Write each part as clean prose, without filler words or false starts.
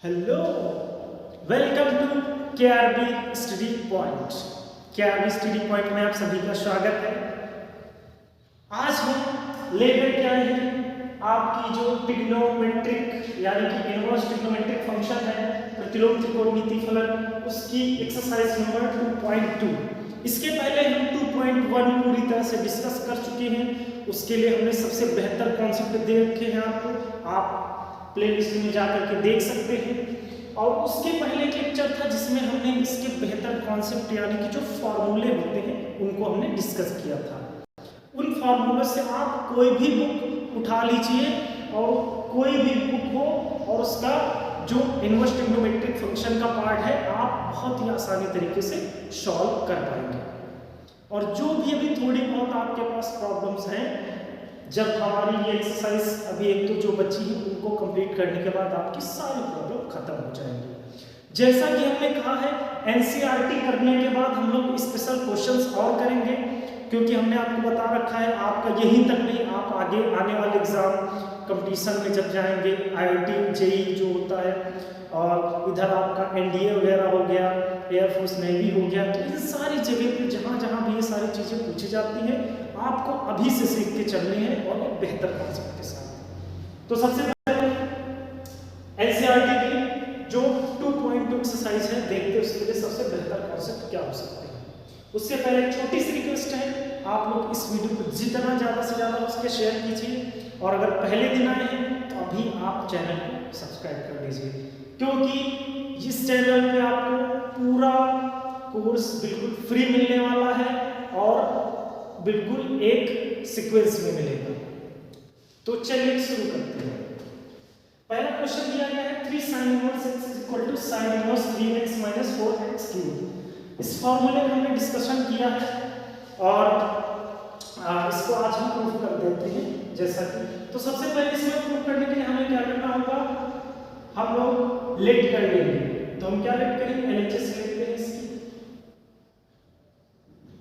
Hello, welcome to KRB study point. KRB study point में आप सभी का स्वागत है। आज हम लेकर के आए हैं आपकी जो ट्रिग्नोमेट्रिक यानी कि इनवर्स ट्रिग्नोमेट्रिक फंक्शन है प्रतिलोम त्रिकोणमिति फलन, उसकी एक्सरसाइज नंबर 2.2। इसके पहले हम 2.1 पूरी तरह से डिस्कस कर चुके हैं। उसके लिए हमने सबसे बेहतर कॉन्सेप्ट दे रखे हैं आपको, आप प्लेलिस्ट में जाकर के देख सकते हैं। और उसके पहले एक लेक्चर था जिसमें हमने इसके बेहतर कॉन्सेप्ट यानी कि जो फॉर्मूले होते हैं उनको हमने डिस्कस किया था। उन फॉर्मूले से आप कोई भी बुक उठा लीजिए और कोई भी बुक हो और उसका जो इनवर्स ट्रिग्नोमेट्रिक फंक्शन का पार्ट है आप बहुत ही आसानी तरीके से सॉल्व कर पाएंगे। और जो भी अभी थोड़ी बहुत आपके पास प्रॉब्लम्स हैं, जब हमारी ये एक्सरसाइज अभी एक तो जो बची है उनको कंप्लीट करने के बाद आपकी सारी प्रॉब्लम खत्म हो जाएंगी। जैसा कि हमने कहा है, एनसीईआरटी करने के बाद हम लोग स्पेशल क्वेश्चंस और करेंगे, क्योंकि हमने आपको बता रखा है आपका यहीं तक नहीं, आप आगे आने वाले एग्जाम कंपटीशन में जब जाएंगे, आईआईटी जेईई जो होता है और इधर आपका एनडीए वगैरह हो गया, एयरफोर्स नेवी हो गया, तो इन सारी जगह पे जहाँ जहाँ भी ये सारी चीज़ें पूछी जाती हैं आपको अभी से सीख के चलने हैं और एक बेहतर कॉन्सेप्ट के साथ। तो सबसे पहले एनसीईआरटी की जो 2.2 एक्सरसाइज है देखते हैं उसके लिए सबसे बेहतर कॉन्सेप्ट क्या हो सकते हैं। उससे पहले एक छोटी सी रिक्वेस्ट है, आप लोग इस वीडियो को जितना ज़्यादा से ज़्यादा उसके शेयर कीजिए, और अगर पहले दिन आए हैं तो अभी आप चैनल को सब्सक्राइब कर लीजिए, क्योंकि इस चैनल पे आपको पूरा कोर्स बिल्कुल फ्री मिलने वाला है और बिल्कुल एक सीक्वेंस में मिलेगा। तो चलिए शुरू करते हैं। पहला क्वेश्चन दिया गया है 3 sin inverse x = sin inverse 3x - 4x cube. इस फॉर्मूले में हमने डिस्कशन किया है और इसको आज हम प्रूफ कर देते हैं। जैसा कि तो सबसे पहले इसमें प्रूफ करने के लिए हमें क्या करना होगा, हम लोग लेट कर लेंगे। तो हम क्या लेट करेंगे, एलएचएस लेते हैं इसकी।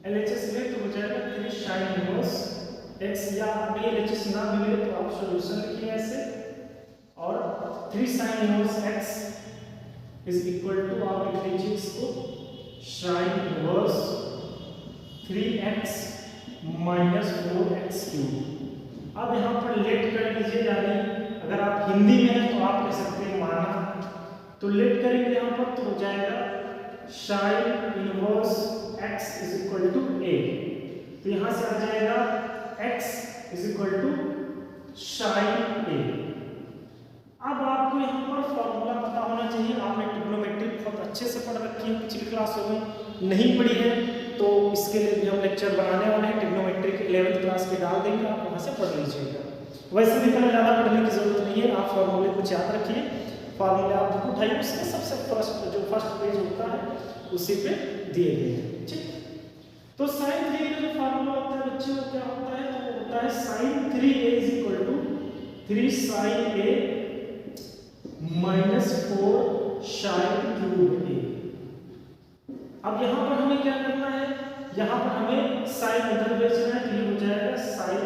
एलएचएस ले तो हो जाएगा 3 sin इनवर्स x, या आपने एलएचएस ना भी मिले तो आप सॉल्यूशन लिखिए ऐसे, और 3 sin इनवर्स x = आप लिख लीजिए इसको sin inverse 3x - 4x cube. अब यहाँ पर लेट कर लीजिए, यानी अगर आप हिंदी में हैं तो आप कह सकते हैं माना, तो लेट करेंगे यहाँ पर तो हो जाएगा sin इनवर्स x = a। तो यहाँ से आ जाएगा x = sin a। अब आपको यहाँ पर फॉर्मूला पता होना चाहिए। आपने ट्रिग्नोमेट्री बहुत अच्छे से पढ़ रखी है, पिछली क्लासों में नहीं पढ़ी है तो इसके लिए भी हम लेक्चर बनाने वाले हैं। ट्रिग्नोमेट्री के 11th क्लास के डाल देंगे, आप वहाँ से पढ़ लीजिएगा। वैसे भी इतना ज़्यादा पढ़ने की जरूरत नहीं है, आप फॉर्मूले कुछ याद रखिए। फॉर्मूले आप बुक उठाइए, उसके सबसे फर्स्ट पेज होता है उसी पे दिए गए हैं। ठीक, तो sin 3 का जो फार्मूला होता है बच्चों वो क्या होता है, तो वो होता है sin 3a = 3 sin a - 4 sin cube a। अब यहाँ पर हमें क्या करना है, यहाँ पर हमें sin उधर भेजना है, तो ये हो जाएगा sin,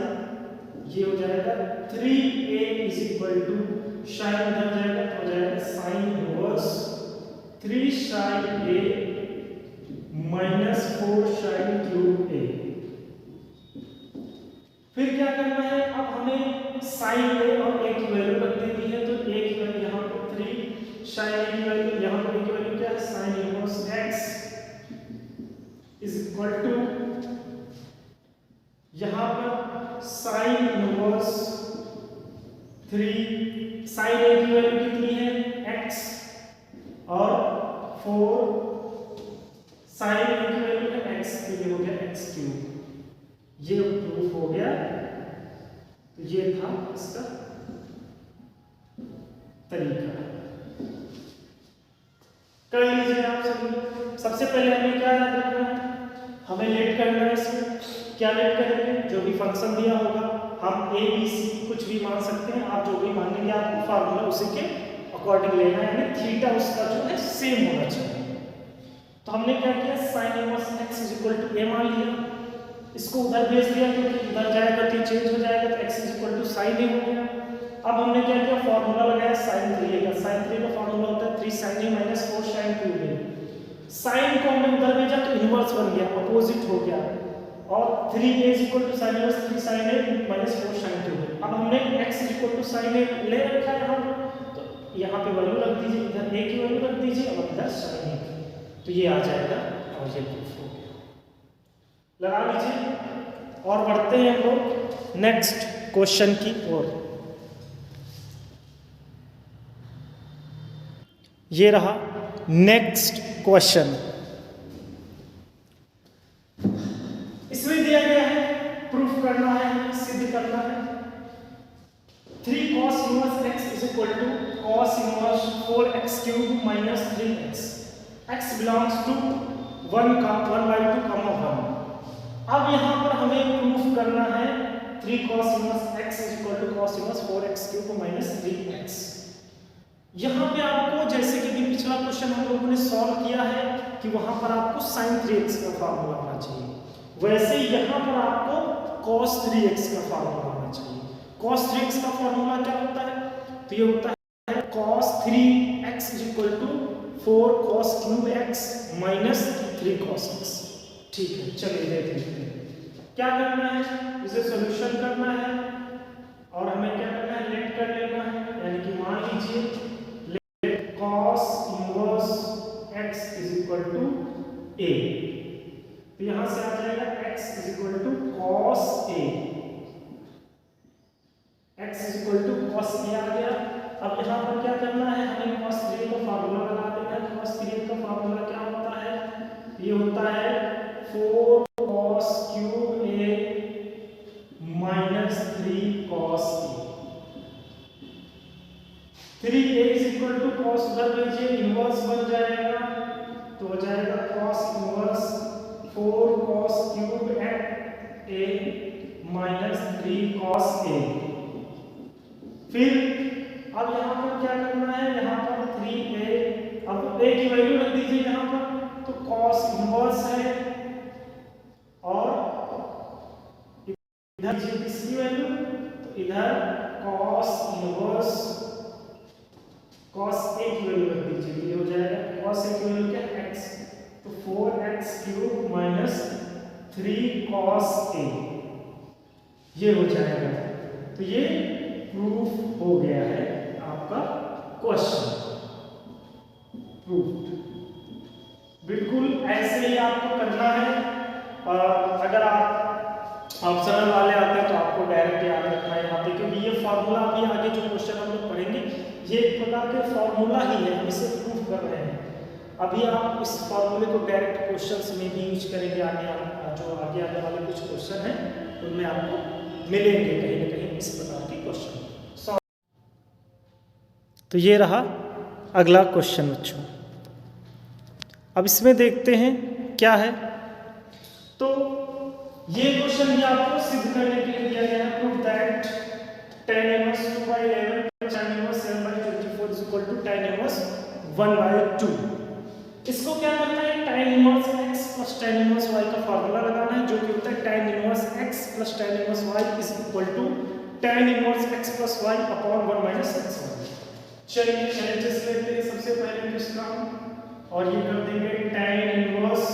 ये हो जाएगा 3a = sin उधर जाएगा तो हो जाएगा sin inverse 3 sin a - 4 sin cube a। फिर क्या करना है, अब हमें sin a और a की वैल्यू रख देनी है, तो a की वैल्यू यहाँ पर 3 sin a की वैल्यू यहाँ पर a की वैल्यू क्या है, sin इनवर्स x = यहाँ पर sin इनवर्स 3 sin a की वैल्यू कितनी है x और 4 sin a की वैल्यू है x, तो ये हो गया x क्यूब। ये प्रूफ हो गया। तो ये था इसका तरीका, कर लीजिए आप सभी। सबसे पहले हमें क्या याद रखना है, हमें लेट करना है। इसमें क्या लेट करेंगे, जो भी फंक्शन दिया होगा हम a b c कुछ भी मान सकते हैं, आप जो भी मानेंगे आपको फार्मूला उसी के अकॉर्डिंग लेना है, यानी थीटा उसका जो है सेम होना चाहिए। तो हमने क्या किया, sin इनवर्स x = a मान लिया, इसको उधर भेज दिया क्योंकि उधर जाएगा तो चेंज हो जाएगा, तो x is equal to sine A हो गया। अब हमने क्या किया, फॉर्मूला लगाया साइन 3a का। साइन 3 का फॉर्मूला होता है 3 sin a minus 4 sin 2a। Sine को हमने उधर भेजा तो इनवर्स बन गया, अपोजिट हो गया, और 3a is equal to sine inverse 3 sin a minus 4 sin 2a। अब हमने x is equal to sine a ले रखा है यहाँ, तो यहाँ पे वैल्यू रख दीजिए, इधर a की वैल्यू रख दीजिए और इधर sin a की, तो ये आ जाएगा और ये प्रूफ हो गया। लगा लीजिए और बढ़ते हैं हम लोग नेक्स्ट क्वेश्चन की ओर। ये रहा नेक्स्ट क्वेश्चन। इसमें दिया गया है, प्रूफ करना है, सिद्ध करना है। 3 cos inverse x is equal to cos inverse 4x cube minus 3x। x belongs to 1/2 comma 1। अब यहाँ पर हमें प्रूफ करना है 3 cos inverse x is equal to cos inverse 4x cube minus 3x। यहाँ पे आपको जैसे कि पिछला क्वेश्चन हम लोगों ने सॉल्व किया है कि वहां पर आपको sin 3x का फार्मूला आना चाहिए, वैसे यहाँ पर आपको cos 3x का फार्मूला आना चाहिए। cos 3x का फार्मूला क्या होता है, तो ये होता है cos 3x is equal to 4 cos cube x minus 3 cos x। ठीक है, चलिए देख लेते हैं क्या करना है। इसे सॉल्यूशन करना है और हमें क्या करना है, लेट कर लेना है, यानी कि मान लीजिए cos inverse x is equal to a, तो यहां से आ जाएगा x is equal to cos a। x is equal to cos a आ गया। अब यहां पर क्या करना है, हमें cos 3 का फार्मूला लगा देना है। cos 3 का फार्मूला क्या होता है, ये होता है 4 cos cube a minus 3 cos a। 3a is equal to cos उधर भेजिए, इनवर्स बन जाएगा, तो हो जाएगा cos inverse 4 cos cube a minus 3 cos a। फिर अब यहाँ पर क्या करना है, यहाँ पर 3a, अब a की वैल्यू रख दीजिए यहाँ पर, तो cos इनवर्स है और इधर इसकी वैल्यू, तो इधर cos इनवर्स cos a की वैल्यू रख दीजिए, ये हो जाएगा cos a की वैल्यू क्या है x, तो 4x cube minus 3 cos a, ये हो जाएगा। तो ये प्रूफ हो गया है आपका क्वेश्चन, प्रूफ। बिल्कुल ऐसे ही आपको करना है, और अगर आप ऑप्शनल वाले आते हैं तो आपको डायरेक्ट याद रखना है यहाँ पे, क्योंकि ये फॉर्मूला अभी आगे जो क्वेश्चन हम लोग पढ़ेंगे ये एक प्रकार के फॉर्मूला ही है, हम इसे प्रूफ कर रहे हैं। अभी आप इस फॉर्मूले को डायरेक्ट क्वेश्चंस में भी यूज करेंगे, जो आगे आने वाले कुछ क्वेश्चन हैं उनमें आपको मिलेंगे कहीं ना कहीं इस प्रकार के क्वेश्चन। तो ये रहा अगला क्वेश्चन बच्चों। अब इसमें देखते हैं क्या है। तो ये क्वेश्चन भी आपको सिद्ध करने के लिए दिया गया है, prove that tan inverse 2/11 plus tan inverse 7/24 is equal to tan inverse 1/2। इसको क्या करना है, tan inverse x plus tan inverse y का फार्मूला लगाना है, जो कि होता है tan inverse x plus tan inverse y is equal to tan inverse x plus y upon 1 minus x1। चलिए एलएचएस लेते हैं सबसे पहले तो इसका, और ये कर देंगे tan inverse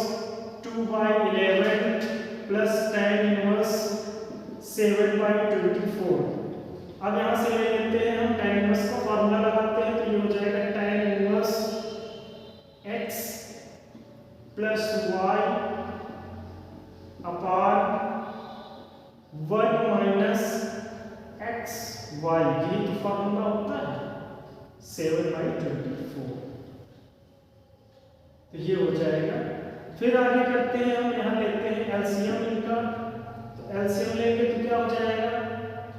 2/11 plus tan inverse 7/24। अब यहाँ से ले लेते हैं हम tan इनवर्स का फार्मूला लगाते हैं, तो ये हो जाएगा tan inverse x plus y upon 1 minus x y, ये तो फार्मूला होता है 7/24, तो ये हो जाएगा। फिर आगे करते हैं हम, यहाँ लेते हैं एलसीएम इनका, तो एलसीएम लेंगे तो क्या हो जाएगा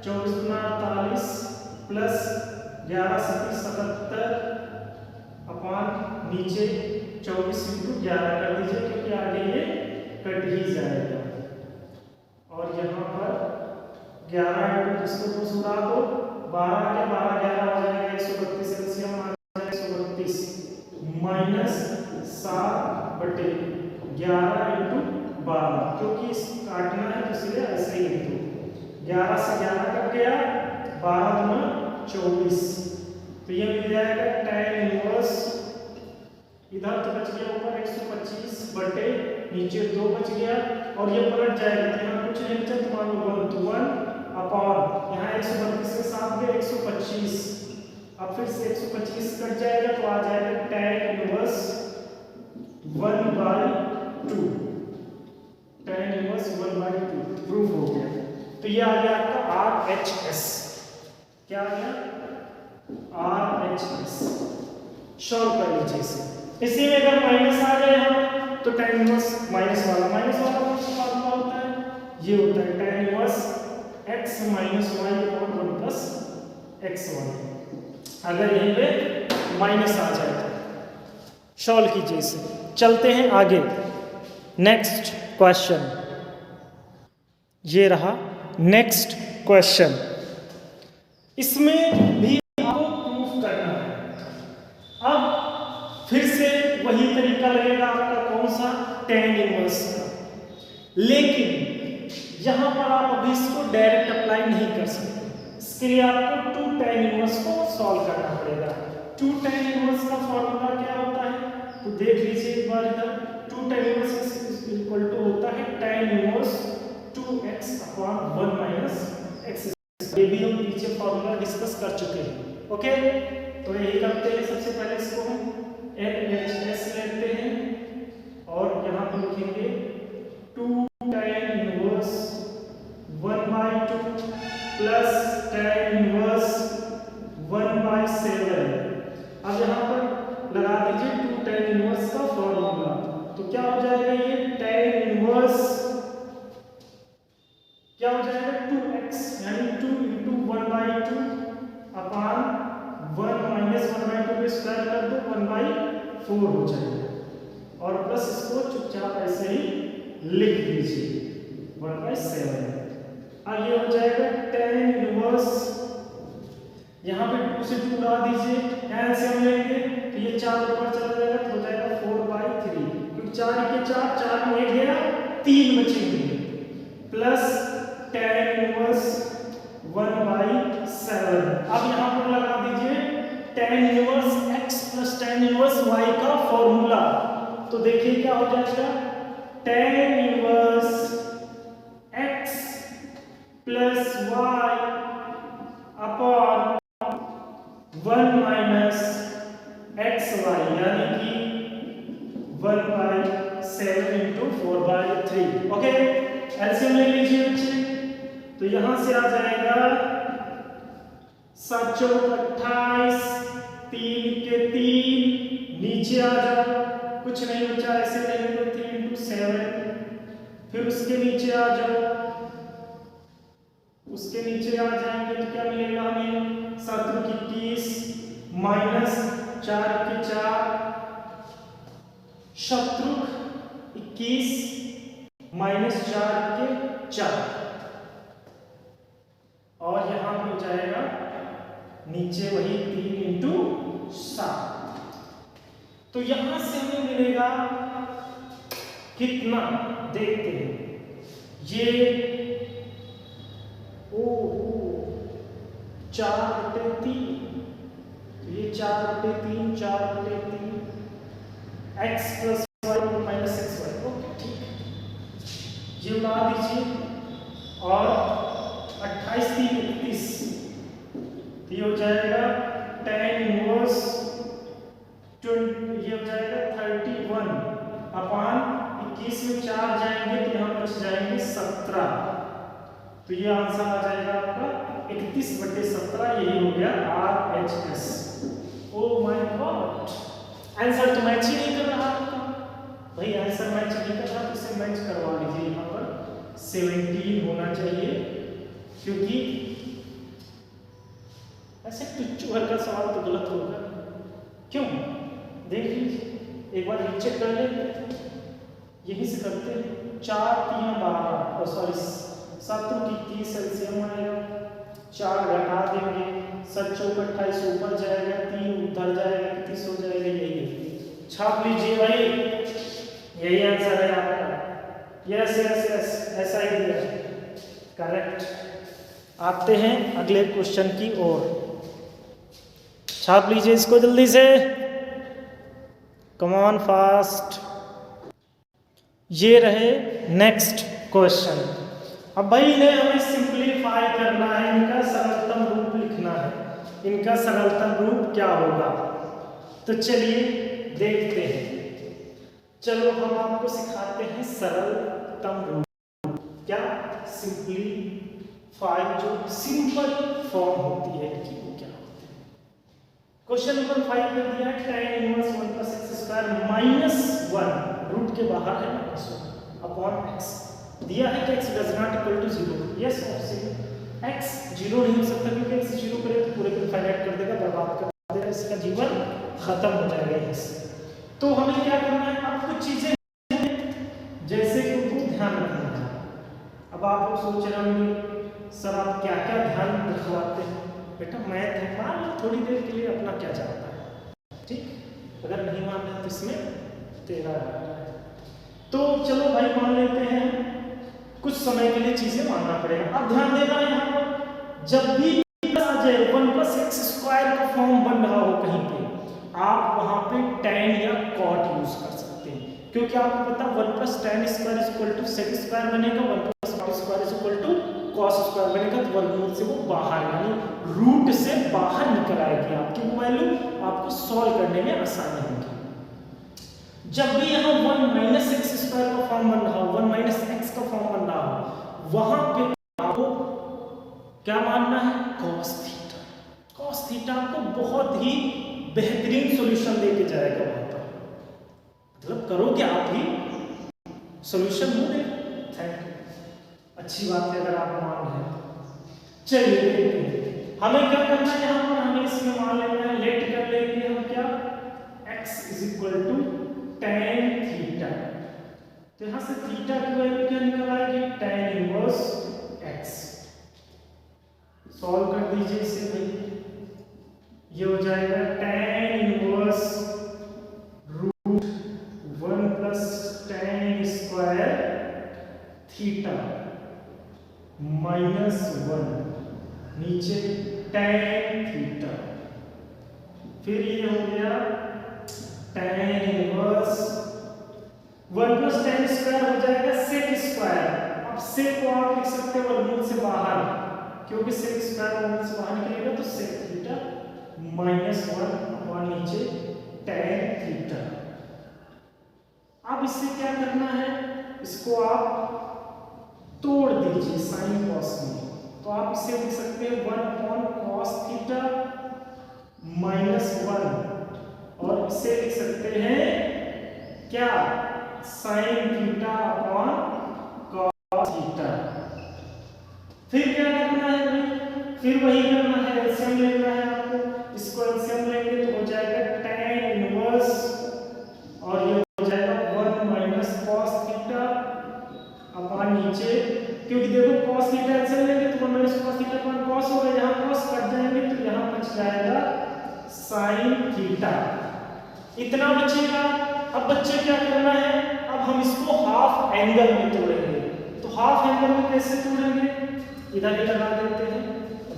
24 गुना 48 प्लस 11 37 77 अपॉन नीचे 24 इंटू 11 कर दीजिए, क्योंकि आगे ये कट ही जाएगा, और यहाँ पर 11 इंटू इसको कुछ उड़ा दो, 12 के 12 11 हो जाएगा 132, एलसीएम आ जाएगा 132 माइनस 7/11 इंटू 12, क्योंकि इस काटना है तो इसलिए ऐसे ही लिख दो। 11 से 11 कट गया, 12 दूना 24, तो ये मिल जाएगा tan इनवर्स, इधर तो बच गया ऊपर 125 बटे नीचे 2 बच गया, और ये पलट जाएगा तो यहाँ कुछ नहीं बचा, तो मान लो 1 to 1 अपॉन यहाँ 132 के साथ गया 125, अब फिर से 125 कट जाएगा तो आ जाएगा tan inverse 1/2, tan inverse 1/2 proof हो गया। तो ये आ गया आपका RHS, क्या आ गया RHS। सॉल्व कर लीजिए इसे। इसी में अगर माइनस आ जाए हम तो tan इनवर्स माइनस वाला कौन सा फार्मूला होता है, ये होता है tan inverse x minus y upon 1 plus x1, अगर यहीं पे माइनस आ जाए तो। सॉल्व कीजिए इसे। चलते हैं आगे, नेक्स्ट क्वेश्चन, ये रहा नेक्स्ट क्वेश्चन। इसमें भी आपको प्रूफ करना है। अब फिर से वही तरीका लगेगा आपका, कौन सा, tan इनवर्स का, लेकिन यहां पर आप अभी इसको डायरेक्ट अप्लाई नहीं कर सकते, इसके लिए आपको 2 tan इनवर्स को सॉल्व करना पड़ेगा। 2 tan इनवर्स का फॉर्मूला क्या होता है तो देख लीजिए एक बार इधर। 2 tan इनवर्स इक्वल टू होता है tan inverse 2x upon 1 minus x। ये भी हम पीछे फॉर्मूला डिस्कस कर चुके हैं। ओके, तो यही करते हैं। सबसे पहले इसको हम LHS लेते हैं और यहाँ पर लिखेंगे 2 tan inverse 1/2 plus tan inverse 1/7। अब यहाँ पर लगा दीजिए 2 tan इनवर्स का फॉर्मूला, तो क्या हो जाएगा, ये tan इनवर्स क्या हो जाएगा 2x, यानी 2 × 1/2 अपान 1 माइनस 1/2 पे स्क्वायर कर दो, 1/4 हो जाएगा, और प्लस इसको चुपचाप ऐसे ही लिख दीजिए 1/7। अब ये हो जाएगा tan इनवर्स, यहाँ पे 2 से 2 उड़ा दीजिए, यहाँ से हम लेंगे तो ये 4 ऊपर चला जाएगा तो हो जाएगा 4/3, क्योंकि 4 के 4 में 1 गया 3 बचेंगे, प्लस tan इनवर्स 1/7। अब यहाँ पर लगा दीजिए tan inverse x plus tan inverse y का फॉर्मूला, तो देखिए क्या हो जाएगा, tan inverse x plus y upon 1 minus xy, यानी कि 1/7 × 4/3। ओके, एलसीएम ले लीजिए बच्चे, तो यहां से आ जाएगा 7 चौक 28, 3 के 3, नीचे आ जाओ, कुछ नहीं बचा, ऐसे लेंगे 3 × 7, फिर उसके नीचे आ जाओ, उसके नीचे आ जाएंगे तो क्या मिलेगा हमें, 7 की 21 माइनस 4 के 4, शत्रुक 21 माइनस 4 के 4, और यहां पे हो जाएगा नीचे वही 3 × 7। तो यहां से हमें मिलेगा कितना, देखते हैं, ये 4/3, तो ये 4/3, 4/3 x plus y minus xy। Okay, ठीक है, ये उड़ा दीजिए, और 28 3 31, तो ये हो जाएगा tan इनवर्स ये हो जाएगा 31 अपान 21 में 4 जाएंगे तो यहाँ बच जाएंगे 17, तो ये आंसर आ जाएगा आपका 31/17, यही हो गया RHS। Oh my God, answer तो मैच ही नहीं कर रहा आपका भाई, आंसर मैच नहीं कर रहा तो इसे मैच करवा लीजिए, यहाँ पर 17 होना चाहिए, क्योंकि ऐसे टुच्चू भर का सवाल तो गलत होगा। क्यों, देख लीजिए एक बार नीचे कर लेते हैं, यही से करते हैं। 4 3 12, सॉरी 7 की 30 एलसीएम आएगा, 4 घटा देंगे, 7 चौक 28 ऊपर जाएगा, 3 उधर जाएगा, 30 हो जाएगा, यही छाप लीजिए भाई, यही आंसर है आपका, यस यस यस, ऐसा ही दिया, करेक्ट। आते हैं अगले क्वेश्चन की ओर, छाप लीजिए इसको जल्दी से, कम ऑन फास्ट। ये रहे नेक्स्ट क्वेश्चन। अब भाई इन्हें हमें सिंप्लीफाई करना है, इनका सरलतम रूप लिखना है। इनका सरलतम रूप क्या होगा, तो चलिए देखते हैं। चलो हम आपको सिखाते हैं सरलतम रूप, क्या सिंप्लीफाई, जो सिंपल फॉर्म होती है इनकी वो क्या होती है। क्वेश्चन नंबर 5 कर दिया, tan इनवर्स 1 + x² -1 रूट के बाहर है -1 अपॉन x दिया है कि x does not equal to 0। Yes और सिंपल x 0 नहीं हो सकता, क्योंकि x 0 करे तो पूरे को इनफाइनाइट कर देगा, बर्बाद कर देगा, इसका जीवन खत्म हो जाएगा इससे। तो हमें क्या करना है, अब कुछ चीजें जैसे कि उनको ध्यान रखना है। अब आप लोग सोच रहे होंगे सर आप क्या क्या ध्यान रखवाते हैं। बेटा मैथ है, मान लो थोड़ी देर के लिए अपना क्या जाता है, ठीक, अगर नहीं मान रहे तो इसमें तेरा है। तो चलो भाई मान लेते हैं कुछ समय के लिए चीजें मानना पड़ेगा। अब ध्यान देना है यहाँ पर, जब भी 1 + x² का फॉर्म बन रहा हो कहीं पे, आप वहां पे tan या cot यूज कर सकते हैं, क्योंकि आपको पता 1 + tan² = sec² बनेगा, 1 + cot² = cos² बनेगा, तो वर्गमूल से वो बाहर यानी रूट से बाहर निकल आएगी आपकी वो वैल्यू, आपको सॉल्व करने में आसानी होगी। जब भी यहाँ 1 - x² का फॉर्म बन रहा हो, 1 - x का फॉर्म बन रहा हो, वहां पे आपको क्या मानना है, cos थीटा। cos थीटा आपको बहुत ही बेहतरीन सॉल्यूशन लेके जाएगा वहां पर, मतलब करोगे आप ही सॉल्यूशन होंगे। थैंक यू, अच्छी बात है अगर आप मान रहे हैं। चलिए देखते हैं हमें क्या करना है, यहाँ पर हमें इसमें मान लेना है, लेट कर लेंगे हम क्या, x = tan थीटा। तो यहां से थीटा की वैल्यू क्या निकल आएगी, tan इनवर्स x। सॉल्व कर दीजिए इसे भाई, ये हो जाएगा tan इनवर्स √1 + tan² थीटा -1 नीचे tan थीटा, फिर ये हो गया tan इनवर्स 1 + tan² हो जाएगा sec²। अब sec को आप लिख सकते हो वर्गमूल से बाहर, क्योंकि sec² वर्गमूल से बाहर निकलेगा तो sec थीटा -1 अपॉन नीचे tan थीटा। अब इससे क्या करना है, इसको आप तोड़ दीजिए sin cos में, तो आप इसे लिख सकते हैं 1 अपॉन cos थीटा -1, और इसे लिख सकते हैं क्या, sin theta upon cos theta. फिर क्या करना है भाई, फिर वही करना है, एलसीएम लेना है आपको, इसको एलसीएम लेंगे तो हो जाएगा tan इनवर्स, और ये हो जाएगा 1 - cos थीटा अपॉन नीचे, क्योंकि देखो cos थीटा एलसीएम लेंगे तो 1 - cos थीटा अपॉन cos होगा, यहाँ cos कट जाएंगे तो यहाँ बच जाएगा sin थीटा, इतना बचेगा। अब बच्चे क्या करना है, अब हम इसको हाफ एंगल में तोड़ेंगे। तो हाफ एंगल में कैसे तोड़ेंगे, इधर ही लगा देते हैं,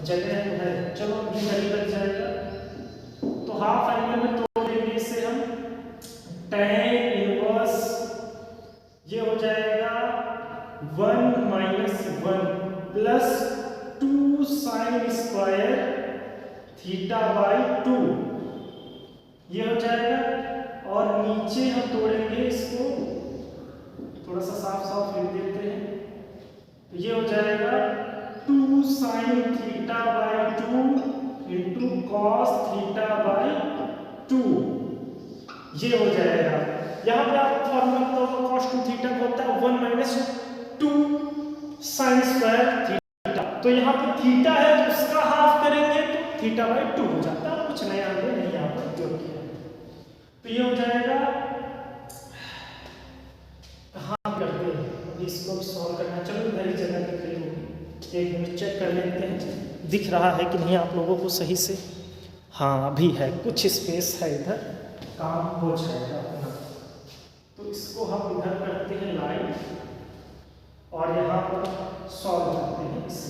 जगह है, चलो इधर ही लग जाएगा। तो हाफ एंगल में तोड़ देंगे इसे हम, tan इनवर्स ये हो जाएगा 1 - 1 + 2 sin² θ/2 ये हो जाएगा, और नीचे हम तोड़ेंगे इसको, थोड़ा सा साफ साफ लिख देते हैं, तो ये हो जाएगा 2 sin θ/2 × cos θ/2 ये हो जाएगा। यहाँ पे आप फॉर्मूला तो cos 2 थीटा होता है 1 - 2 sin² थीटा, तो यहाँ पे थीटा है तो उसका हाफ करेंगे तो θ/2 हो जाता है, कुछ नया हमने नहीं यहाँ पर जोड़ किया। तो ये हो जाएगा, कहाँ करते हैं इसको भी सॉल्व करना, चलो इधर ही जगह दिख रही होगी, एक मिनट चेक कर लेते हैं दिख रहा है कि नहीं आप लोगों को सही से। हाँ अभी है, कुछ स्पेस है इधर, काम हो जाएगा अपना। तो इसको हम इधर करते हैं लाइन, और यहाँ पर सॉल्व करते हैं इसे,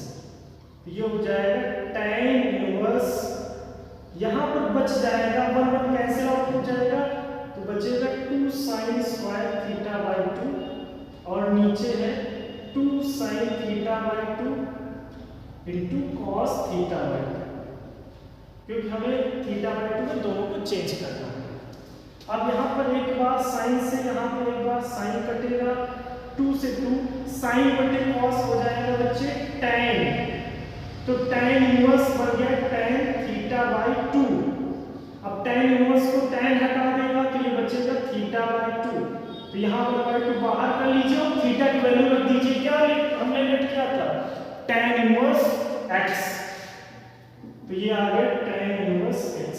तो ये हो जाएगा tan इनवर्स, यहाँ पर बच जाएगा 1 1 कैंसिल आउट हो जाएगा, तो बचेगा 2 sin स्क्वायर थीटा बाई 2 और नीचे है 2 sin theta by 2 into cos theta by 2, क्योंकि हमें थीटा बाई 2 में दोनों को चेंज करना है। अब यहाँ पर एक बार साइन से यहाँ पर एक बार साइन कटेगा, 2 से 2 साइन बटे कॉस हो जाएगा बच्चे tan, तो tan इनवर्स बन गया tan थीटा बाई 2। अब tan इनवर्स को tan हटा देगा तो ये बचेगा थीटा बाई 2, तो यहाँ पर बाई 2 बाहर कर लीजिए और थीटा की वैल्यू रख दीजिए, क्या हमने लेट किया था tan इनवर्स x, तो ये आ गया tan इनवर्स x।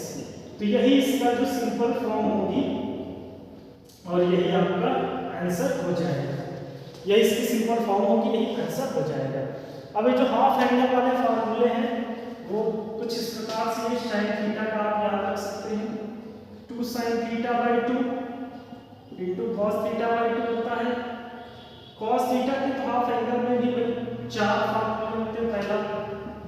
तो यही इसका जो सिंपल फॉर्म होगी और यही आपका आंसर हो जाएगा, यही इसकी सिंपल फॉर्म होगी, यही आंसर हो जाएगा। अब ये जो हाफ एंगल वाले फार्मूले हैं वो कुछ इस प्रकार से sin थीटा का आप याद रख सकते हैं, 2 sin theta by 2 into cos theta by 2 होता है। कॉस थीटा के तो हाफ एंगल में भी 4 फार्मूले होते हैं, पहला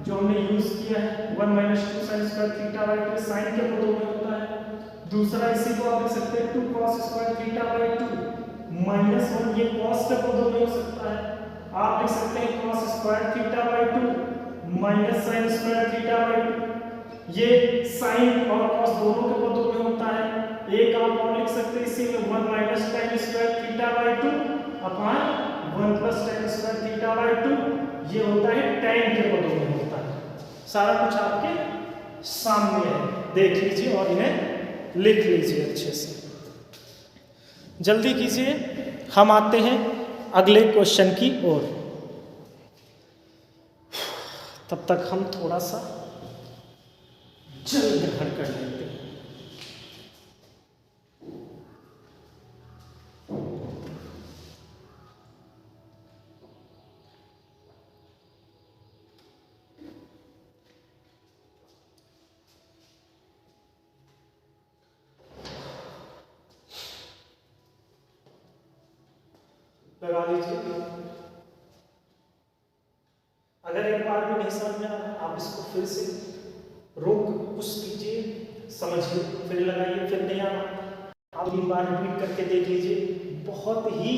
जो हमने यूज किया है 1 - 2 sin square theta by 2 sine के पदों में होता है, दूसरा इसी को आप लिख सकते हैं 2 cos square theta by 2 minus 1, ये cos के पदों में हो सकता है, आप लिख सकते हैं cos square theta by 2 minus sin square theta by 2, ये sin और cos दोनों के पदों में होता है। एक आप और लिख सकते हैं इसी में 1 - tan square theta by 2 upon 1 + tan square theta by 2, ये होता है tan के पदों में होता है। सारा कुछ आपके सामने है, देख लीजिए और इन्हें लिख लीजिए अच्छे से, जल्दी कीजिए। हम आते हैं अगले क्वेश्चन की ओर, तब तक हम थोड़ा सा जल ग्रहण कर लेते हैं। लगा लीजिए, अगर एक बार भी नहीं समझ में आ रहा आप इसको फिर से रोक पुश कीजिए, समझिए, फिर लगाइए, फिर नहीं आ रहा आप 3 बार रिपीट करके देख लीजिए, बहुत ही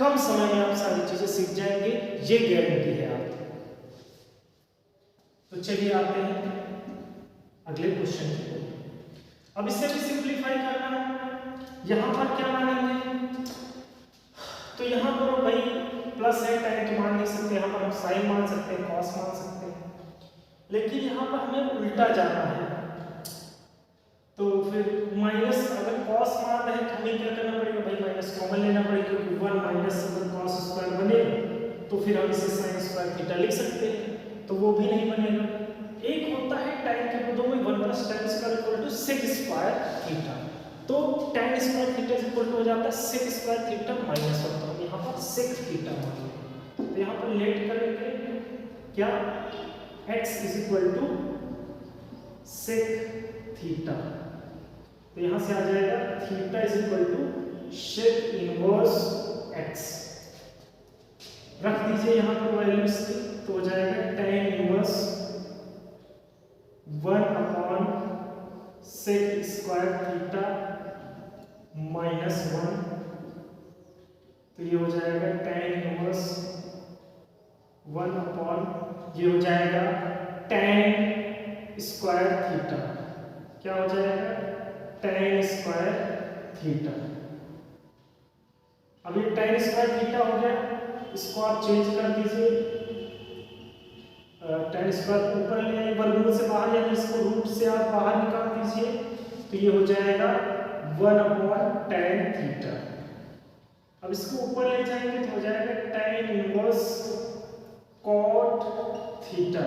कम समय में आप सारी चीजें सीख जाएंगे, ये गारंटी है आप। तो चलिए आते हैं अगले क्वेश्चन की ओर। अब इससे भी सिंप्लीफाई करना है, यहां पर क्या मानेंगे, तो यहाँ पर भाई प्लस है, tan तो मान नहीं सकते, यहाँ पर हम साइन मान सकते हैं, कॉस मान सकते हैं, लेकिन यहाँ पर हमें उल्टा जाना है, तो फिर माइनस, अगर कॉस मान रहे तो हमें क्या करना पड़ेगा भाई, माइनस कॉमन लेना पड़ेगा, क्योंकि 1 माइनस अगर कॉस स्क्वायर बने तो फिर हम इसे साइन स्क्वायर थीटा लिख सकते हैं, तो वो भी नहीं बनेगा। एक होता है tan के पदों में 1 + tan square equal to sec square theta, तो tan square theta equal to हो जाता है सेक स्क्वायर थीटा माइनस 1, तो यहाँ पर सेक थीटा मान लेंगे, तो यहाँ पर लेट करेंगे क्या, x = सेक थीटा, तो यहाँ से आ जाएगा थीटा = सेक इनवर्स x, रख दीजिए यहाँ पर वैल्यूज की, तो हो जाएगा tan inverse 1 sec square theta -1, तो ये हो जाएगा tan इनवर्स 1 ये हो जाएगा tan स्क्वायर थीटा, क्या हो जाएगा tan स्क्वायर थीटा। अब ये tan स्क्वायर थीटा हो गया, इसको आप चेंज कर दीजिए, tan स्क्वायर ऊपर ले आइए, वर्गमूल से बाहर, यानी इसको रूट से आप बाहर निकाल दीजिए, तो ये हो जाएगा 1/tan थीटा। अब इसको ऊपर ले जाएंगे तो हो जाएगा tan इनवर्स cot थीटा।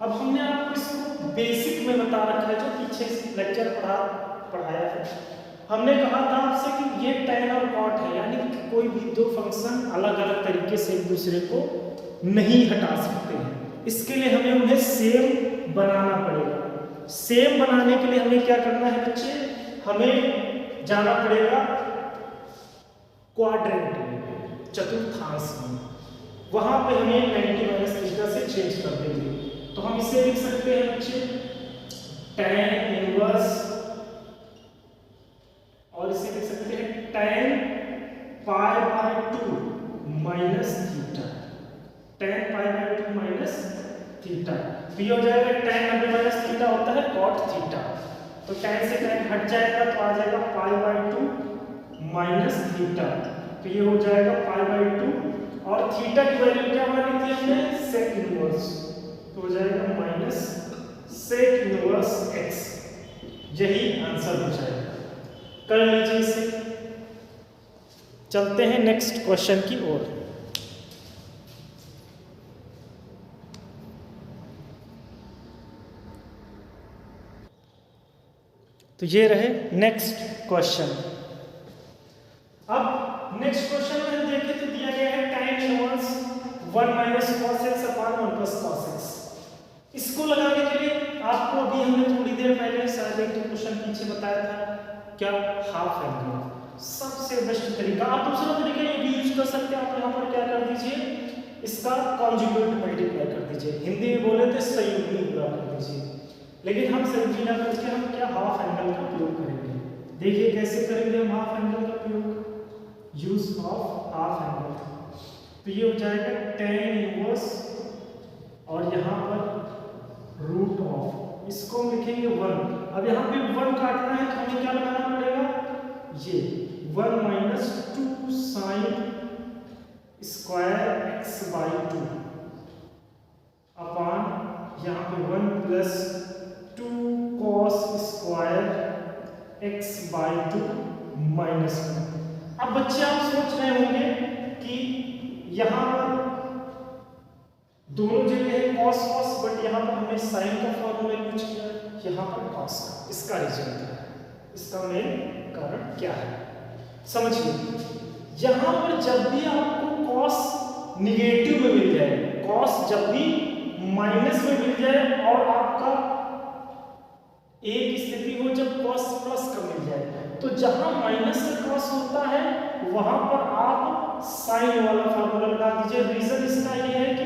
अब हमने आपको इसको बेसिक में बता रखा है, जो पीछे लेक्चर पढ़ाया है, हमने कहा था आपसे कि ये tan और cot है, यानी कि कोई भी दो फंक्शन अलग अलग तरीके से एक दूसरे को नहीं हटा सकते हैं, इसके लिए हमें उन्हें सेम बनाना पड़ेगा। सेम बनाने के लिए हमें क्या करना है बच्चे, हमें जाना पड़ेगा क्वाड्रेंट में। चतुर्थांश में, वहां पे हमें 90 माइनस थीटा से चेंज कर देंगे। तो हम इसे लिख सकते हैं बच्चे tan इनवर्स, और इसे लिख सकते हैं tan pi by 2 minus theta, tan pi by 2 minus theta. तो ये हो जाएगा tan 90 माइनस थीटा होता है cot थीटा, तो tan से tan हट जाएगा तो आ जाएगा पाई बाय 2 माइनस थीटा। तो ये हो जाएगा पाई बाय 2, और थीटा की वैल्यू क्या मानी थी हमने, सेक इनवर्स, तो हो जाएगा माइनस सेक इनवर्स x। यही आंसर हो जाएगा। कर लीजिए इसे। चलते हैं नेक्स्ट क्वेश्चन की ओर। तो ये रहे नेक्स्ट क्वेश्चन। अब नेक्स्ट क्वेश्चन में देखें तो दिया गया है tan inverse 1 minus cos x अपान 1 प्लस cos x। इसको लगाने के लिए आपको अभी हमने थोड़ी देर पहले शायद एक क्वेश्चन पीछे बताया था, क्या हाफ एंगल सबसे बेस्ट तरीका। आप दूसरा तरीका ये भी यूज कर सकते हैं। आप यहाँ पर क्या कर दीजिए, इसका कॉन्जुगेट मल्टीप्लाई कर दीजिए, हिंदी में बोले तो संयुग्मी पूरा कर दीजिए, लेकिन हम संयुग्मी ना करके हम क्या हाफ एंगल का प्रयोग करेंगे। देखिए कैसे करेंगे हम हाफ एंगल का प्रयोग, यूज ऑफ हाफ एंगल। तो ये हो जाएगा tan इनवर्स और यहाँ पर रूट ऑफ, इसको हम लिखेंगे 1। अब यहाँ पे 1 काटना है तो हमें क्या लगाना पड़ेगा, ये 1 minus 2 sine square x by 2 अपान यहाँ पे 1 plus 2 cos square x by 2 minus 1। अब बच्चे आप सोच रहे होंगे कि यहाँ पर दोनों जगह है cos cos, बट यहाँ पर हमने sin का फॉर्मूला यूज किया, यहाँ पर cos का। इसका रीजन क्या है, इसका मेन कारण क्या है, समझिए। यहाँ पर जब भी आपको cos निगेटिव में मिल जाए, cos जब भी माइनस में मिल जाए, और आपका एक स्थिति हो जब cos प्लस का मिल जाए, तो जहां माइनस से क्रॉस होता है वहां पर आप साइन वाला फॉर्मूला लगा दीजिए। रीजन इसका ये है कि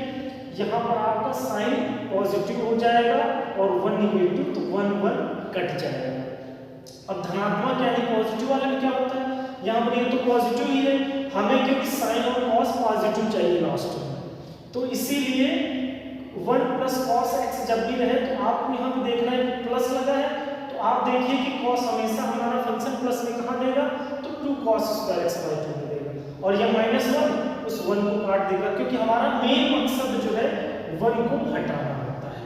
यहाँ पर आपका साइन पॉजिटिव हो जाएगा और 1 निगेटिव, तो 1 1 कट जाएगा। अब धनात्मक यानी पॉजिटिव वाले में क्या होता है, यहाँ पर ये तो पॉजिटिव ही है, हमें क्योंकि साइन और कॉस पॉजिटिव चाहिए लास्ट में, तो इसीलिए 1 प्लस कॉस एक्स जब भी रहे तो आपको यहाँ पे देखना है प्लस लगा है, तो आप देखिए कि कॉस हमेशा हमारा फंक्शन प्लस में कहाँ देगा, तो 2 cos स्क्वायर एक्स बाई 2 में देगा, और यह -1 उस 1 को काट देगा, क्योंकि हमारा मेन मकसद जो है 1 को हटाना होता है।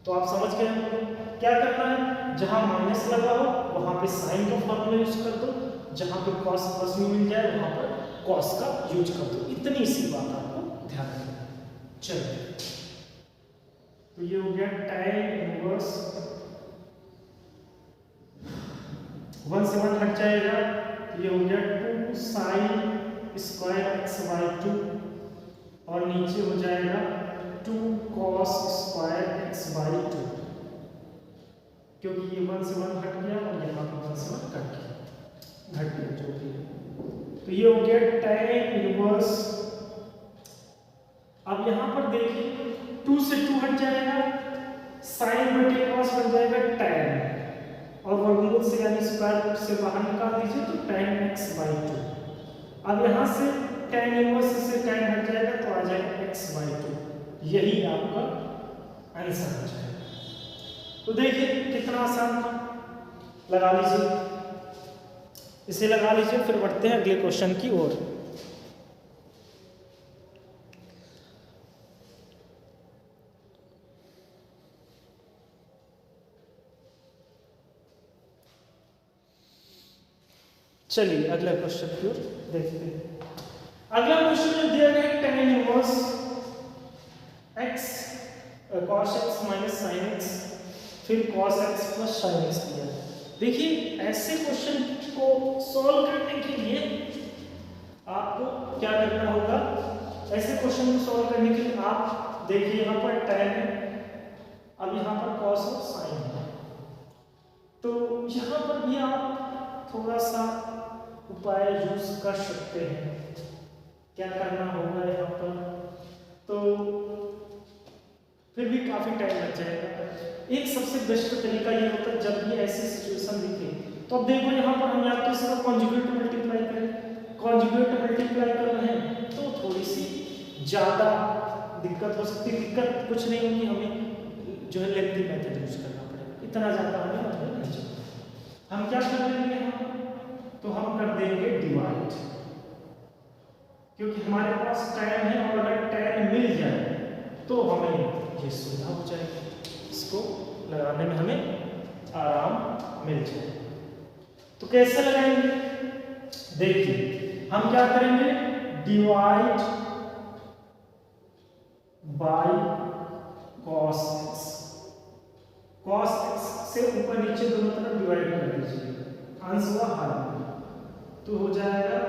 तो आप समझ गए हमको क्या करना है, जहां माइनस लगा हो वहां पे साइन का फॉर्मूला यूज कर दो, जहां पे cos प्लस में मिल जाए वहां पर cos का यूज कर दो। इतनी सी बात आपको ध्यान रखना है। चलिए, तो ये हो गया tan इनवर्स 1 से 1 हट जाएगा, ये हो गया 2 sin स्क्वायर एक्स बाई 2, और नीचे हो जाएगा 2 cos स्क्वायर एक्स बाई 2, क्योंकि ये 1 से 1 हट गया और यहाँ पे 1 से 1 घट गया जो भी है। तो ये हो गया tan इनवर्स। अब यहाँ पर देखिए 2 से 2 हट जाएगा, साइन बटे cos बन जाएगा tan, और वर्गमूल से यानी स्क्वायर रूट से बाहर निकाल दीजिए तो tan x बाई 2। अब यहाँ से tan इनवर्स से tan हट जाएगा तो आ जाएगा x बाई 2। यही आपका आंसर हो जाएगा। तो देखिए कितना आसान था, लगा लीजिए, इसे लगा लीजिए। फिर बढ़ते हैं अगले क्वेश्चन की ओर। चलिए अगला क्वेश्चन की ओर देखते हैं। अगला क्वेश्चन में दिया गया है tan inverse x cos x minus sin x, फिर cos x plus sin x दिया है। देखिए ऐसे क्वेश्चन को सॉल्व करने के लिए आपको क्या करना होगा, ऐसे क्वेश्चन को सॉल्व करने के लिए आप देखिए यहाँ पर tan है, अब यहाँ पर cos और sin है, तो यहाँ पर भी आप थोड़ा सा उपाय यूज कर सकते हैं। क्या करना होगा यहाँ पर, तो फिर भी काफी टाइम लग जाएगा। एक सबसे बेस्ट तरीका ये होता है जब भी ऐसी सिचुएशन दिखे तो अब देखो यहाँ पर हम या तो इसका कॉन्जुगेट मल्टीप्लाई करें, कॉन्जुगेट मल्टीप्लाई कर रहे हैं तो थोड़ी सी ज्यादा दिक्कत हो सकती है। दिक्कत कुछ नहीं होगी, हमें जो है लेंथी मेथड यूज करना पड़ेगा, इतना ज्यादा हमें मतलब नहीं चाहिए। हम क्या कर देंगे यहाँ पर, तो हम कर देंगे डिवाइड, क्योंकि हमारे पास tan है और अगर tan मिल जाए तो हमें ये सुविधा हो जाएगी, इसको लगाने में हमें आराम मिल जाए। तो कैसे लगाएंगे, देखिए हम क्या करेंगे, divide by cos x, cos x से ऊपर नीचे दोनों तरफ डिवाइड कर दीजिए, अंश हुआ हर, तो हो जाएगा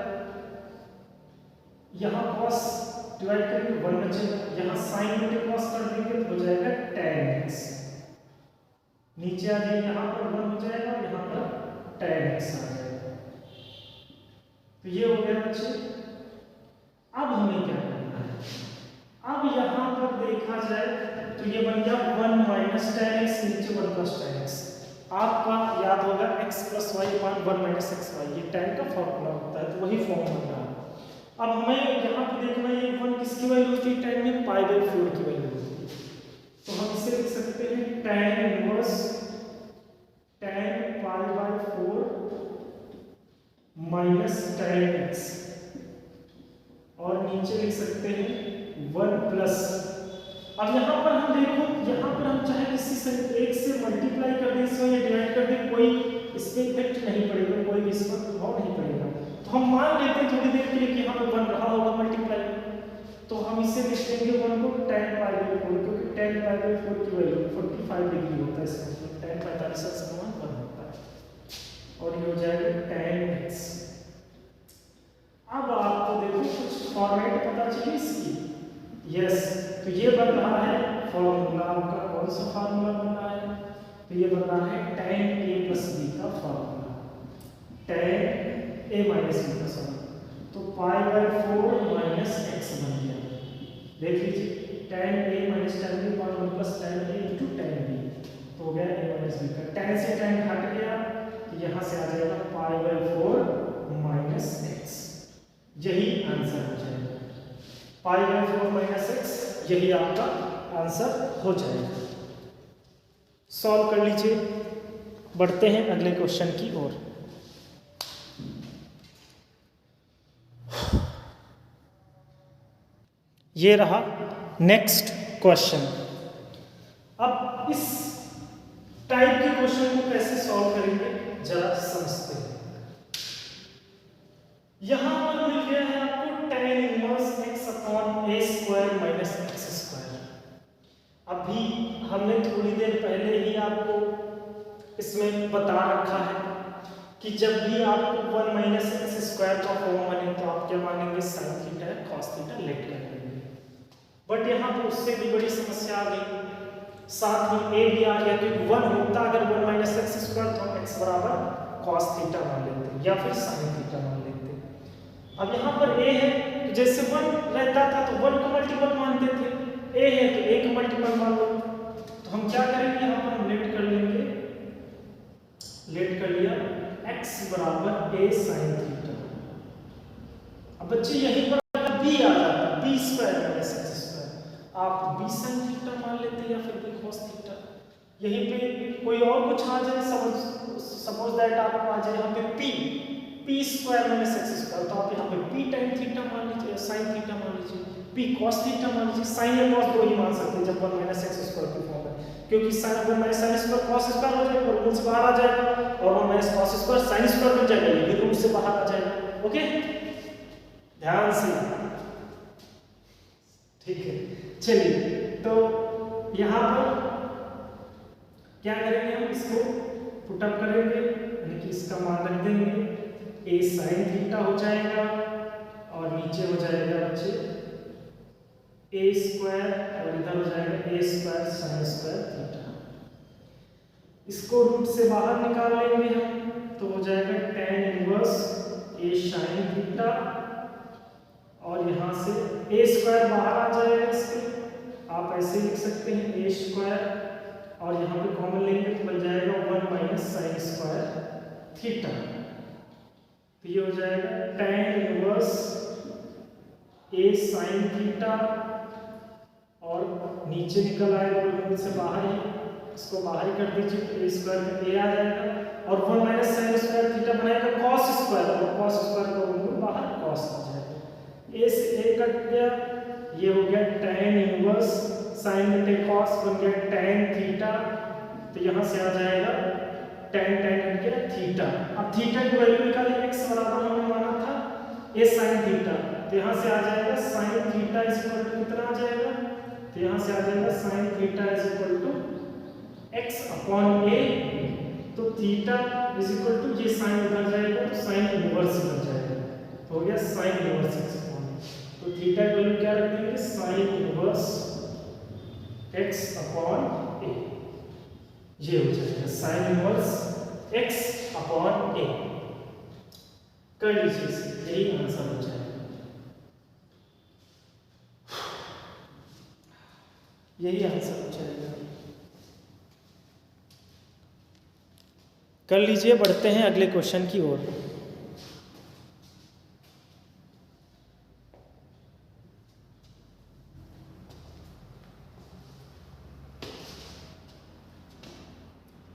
यहाँ cos डिवाइड करेंगे 1 बचेगा, यहाँ sin बटे cos कर देंगे तो हो जाएगा tan x, नीचे आ जाइए यहाँ पर 1 हो जाएगा और यहाँ पर tan x आ जाएगा। तो ये हो गया बच्चे। अब हमें क्या करना है, अब यहाँ पर देखा जाए तो ये बन गया 1 माइनस tan x, नीचे 1 प्लस tan x। आपका याद होगा x प्लस वाई अपान 1 माइनस एक्स वाई, ये tan का फॉर्मूला होता है, तो वही फॉर्म बन रहा है। अब हमें यहाँ पे देखना है 1 किसकी वैल्यू होती है, tan में π/4 की वैल्यू होती है, तो हम इसे लिख सकते हैं tan inverse tan π/4 minus tan x, और नीचे लिख सकते हैं 1 प्लस। अब यहाँ पर हम देखो, यहाँ पर हम चाहे किसी से एक से मल्टीप्लाई कर दें इसमें या डिवाइड कर दें, कोई इस पे इफेक्ट नहीं पड़ेगा, कोई भी इस पर प्रभाव नहीं पड़ेगा। तो हम मान लेते हैं थोड़ी देर के लिए कि यहाँ पर बन रहा होगा मल्टीप्लाई, तो हम इसे लिख देंगे 1 को tan π/4, क्योंकि tan π/4 की वैल्यू 45 डिग्री होता है, इसमें tan 45 का समान 1 होता है, और ये हो जाएगा tan x। अब आपको देखो कुछ फॉर्मेट पता चली इसकी, यस, तो ये बन रहा है फॉर्मूला, आपका कौन सा फॉर्मूला बन रहा है, तो ये बन रहा है tan a प्लस b का formula, tan a minus b का समान, तो π/4 माइनस x बन गया। देख लीजिए tan a minus tan b power 1 plus tan a into tan b, तो हो गया a माइनस b का, tan से tan हट गया तो यहाँ से आ जाएगा π/4 माइनस x, यही आंसर हो जाएगा, π/4 माइनस x, यही आपका आंसर हो जाएगा। सॉल्व कर लीजिए, बढ़ते हैं अगले क्वेश्चन की ओर। ये रहा नेक्स्ट क्वेश्चन। अब इस टाइप के क्वेश्चन को कैसे सॉल्व करेंगे जरा समझते हैं। यहां पर मिल गया है आपको tan inverse x upon a square minus x square. अभी हमने थोड़ी देर पहले ही आपको इसमें बता रखा है कि जब भी आपको 1 माइनस एक्स स्क्वायर का फॉर्म बने तो आप क्या मानेंगे, साइन थीटा है, कॉस थीटा लेट कर लेंगे। बट यहाँ पर उससे भी बड़ी समस्या आ गई, साथ में a भी आ गया, क्योंकि 1 होता अगर 1 माइनस एक्स स्क्वायर तो हम x बराबर कॉस थीटा मान लेते या फिर साइन थीटा मान लेते। अब यहाँ पर a है तो जैसे 1 रहता था तो 1 को मल्टीपल मानते थे, a है तो a को मल्टीपल मान लो। तो हम क्या करेंगे, यहाँ पर हम लेट कर लेंगे, लेट कर लिया x बराबर a साइन थीटा। अब बच्चे यहीं पर b आ जाता, b square minus x square, आप b साइन थीटा मान लेते या फिर b cos थीटा। यहीं पे कोई और कुछ आ जाए, सपोज दैट आपको आ जाए यहाँ पे p square minus x square, तो आप यहाँ पे p tan थीटा मान लीजिए, साइन थीटा मान लीजिए, p cos थीटा मान लीजिए। साइन या cos दो ही मान सकते हैं जब 1 माइनस x स्क्वायर की फॉर्म है, क्योंकि sine 1 minus sine square cos square हो जाएगा, रूट से बाहर आ जाएगा, और 1 minus cos square sine square बन जाएगा, ये भी रूट से बाहर आ जाएगा। ओके, ध्यान से, ठीक है। चलिए तो यहाँ पर क्या करेंगे, हम इसको पुट अप करेंगे, यानी कि इसका मान रख देंगे, a साइन थीटा हो जाएगा और नीचे हो जाएगा बच्चे a स्क्वायर, और इधर हो जाएगा a square sine square theta. इसको रूट से बाहर निकाल लेंगे हम, तो हो जाएगा tan इनवर्स ए साइन थीटा, और यहाँ से ए स्क्वायर बाहर आ जाएगा इसके, आप ऐसे लिख सकते हैं ए स्क्वायर, और यहाँ पे कॉमन लेंगे तो बन जाएगा 1 माइनस साइन स्क्वायर थीटा। तो ये हो जाएगा tan इनवर्स ए साइन थीटा, और नीचे निकल आएगा बिल्कुल से बाहर ही, इसको बाहर ही कर दीजिए तो ए स्क्वायर में ए आ जाएगा, और 1 माइनस साइन स्क्वायर थीटा बनाएगा कॉस स्क्वायर, और कॉस स्क्वायर का बिल्कुल बाहर कॉस आ जाएगा। ए से ए कट गया, ये हो गया tan इनवर्स साइन बटे कॉस, बन गया tan थीटा। तो यहाँ से आ जाएगा tan कट गया थीटा। अब थीटा की वैल्यू निकाली, x बराबर हमने माना था a sin थीटा, तो यहाँ से आ जाएगा sin theta is equal to कितना आ जाएगा, तो यहाँ से आ जाएगा sin theta is equal to x upon a। तो थीटा इज इक्वल टू ये साइन उधर जाएगा तो साइन इनवर्स बन जाएगा, तो हो गया sine inverse x upon a। तो थीटा की वैल्यू क्या रख देंगे, sine inverse x upon a, ये हो जाएगा sine inverse x upon a। कर लीजिए इसे, यही आंसर हो जाएगा, यही आंसर हो जाएगा। कर लीजिए, बढ़ते हैं अगले क्वेश्चन की ओर।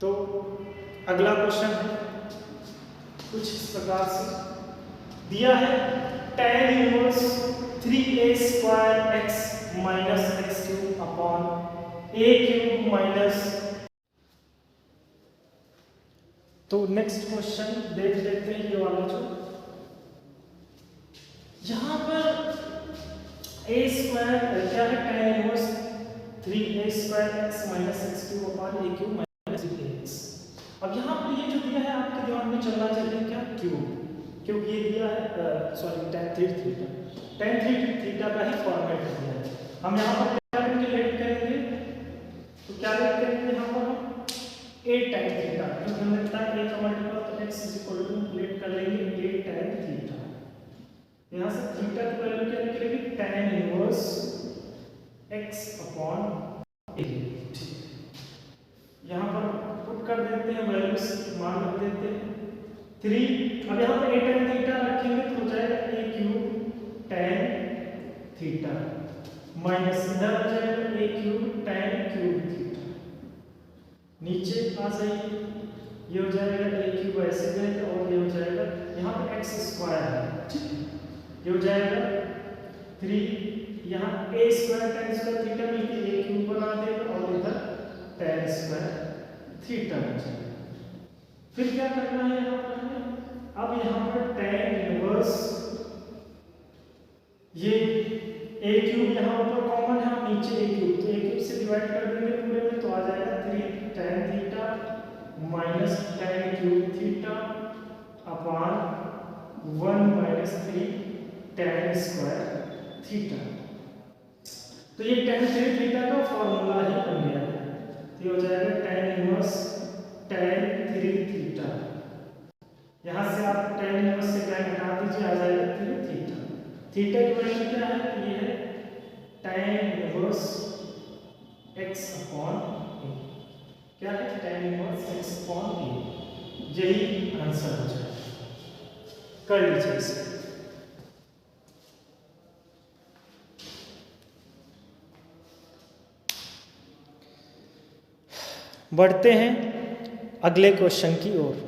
तो अगला क्वेश्चन है कुछ इस प्रकार से दिया है, tan inverse 3a square x minus x cube upon a cube minus. तो नेक्स्ट क्वेश्चन देख लेते हैं, ये वाला जो यहाँ पर a स्क्वायर क्या है, tan inverse 3a square x minus x cube upon a cube minus 3x। अब यहाँ पर ये जो दिया है आपके दिमाग में चलना चाहिए क्या, क्यूब, क्योंकि ये दिया है सॉरी tan थीटा का ही फॉर्मेट दिया है। हम यहाँ पर क्या लेट करेंगे, तो क्या लेट करेंगे यहाँ पर हम a tan थीटा, क्योंकि हमें पता है a का मल्टीपल तो x is equal to let कर लेंगे a tan थीटा। यहाँ से थीटा की वैल्यू क्या निकलेगी, tan inverse x upon a। यहाँ पर पुट कर देते हैं वैल्यूज, मान रख देते हैं 3। अब यहाँ पर a tan थीटा रखेंगे तो हो जाएगा a cube tan theta minus इधर आ जाएगा a cube tan cube theta, नीचे आ जाइए, ये हो जाएगा a क्यूब ऐसे जाएगा, और ये हो जाएगा यहाँ पे x स्क्वायर है, ठीक है, ये हो जाएगा 3, यहाँ a square tan square theta मिलके a क्यूब बना देगा, और इधर tan स्क्वायर थीटा बन जाएगा। फिर क्या करना है यहाँ पर हमें, अब यहाँ पर tan इनवर्स ये a क्यूब यहाँ ऊपर कॉमन है, नीचे a क्यूब, तो a क्यूब से डिवाइड कर देंगे पूरे में, तो आ जाएगा 3 tan theta minus tan cube theta upon 1 minus 3 tan square theta. तो ये tan थीटा का फॉर्मूला ही बन गया है, तो ये हो जाएगा tan इनवर्स tan 3 थीटा। यहाँ से आप tan इनवर्स से tan हटा दीजिए, आ जाएगा 3 थीटा। थीटा की वैल्यू क्या है, ये है tan inverse x upon a, क्या है tan inverse x upon a, यही आंसर हो जाएगा। कर लीजिए इसे। बढ़ते हैं अगले क्वेश्चन की ओर।